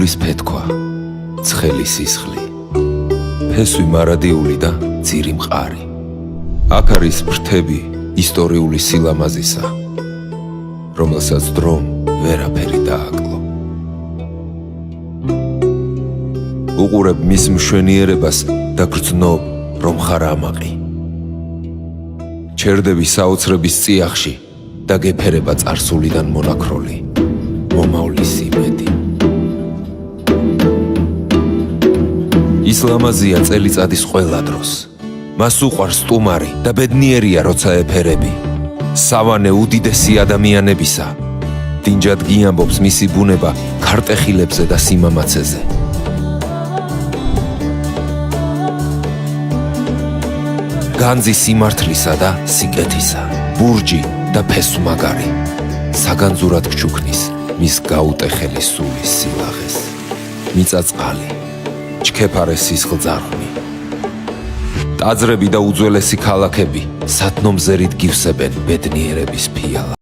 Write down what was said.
გულის ფეთქვა, ცხელი სისხლი, ფესვი მარადიული და ძირი მყარი. აქ არის ფრთები ისტორიული სილამაზისა, რომელსაც დრომ ვერაფერი დააკლო. უყურებ მის მშვენიერებას და გრძნობ, რომ ხარ ამაყი. ჩერდები საოცრების წიაღში და გეფერება წარსულიდან მონაქროლი, მომავლის იმედი. ის ლამაზია წელიწადის ყველა დროს. მას უყვარს სტუმარი და ბედნიერია, როცა ეფერები. სავანე უდიდესი ადამიანებისა. დინჯად გიამბობს მისი ბუნება ქარტეხილებზე და სიმამაცეზე. განძი სიმართლისა და სიკეთისა, ბურჯი და ფესვმაგარი, საგანძურად გჩუქნის მის გაუტეხელი სულის სილაღეს. მიწა-წყალი, ჩქეფარე სისხლძარღვი, ტაძრები და უძველესი ქალაქები სათნომზერით გივსებენ ბედნიერების ფიალას.